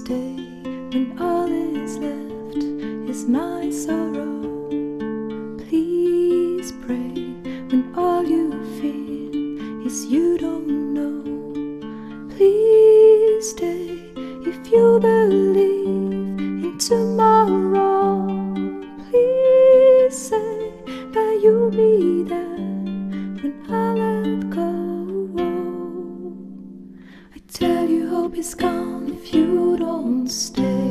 stay when all is left is my sorrow. Please pray when all you feel is you don't know. Please stay if you believe in tomorrow. Please say that you'll be there when I let go. I tell you hope is gone if you don't stay.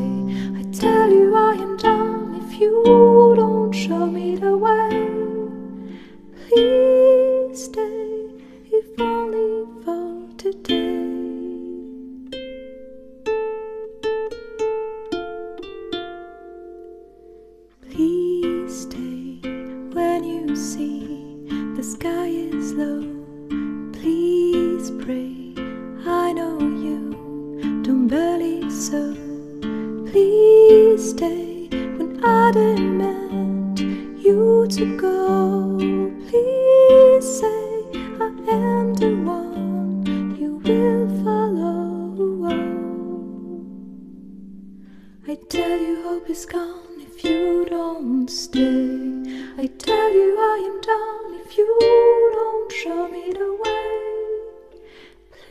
I tell you I am done if you don't show me the way. Please stay if only for today. Please stay when you see the sky is low. Please pray, I know you don't believe so. Please stay when I demand you to go. Please say I am the one you will follow. I tell you hope is gone if you don't stay. I tell you I am done if you don't show me the way.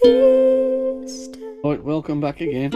Please stay. Right, welcome back again.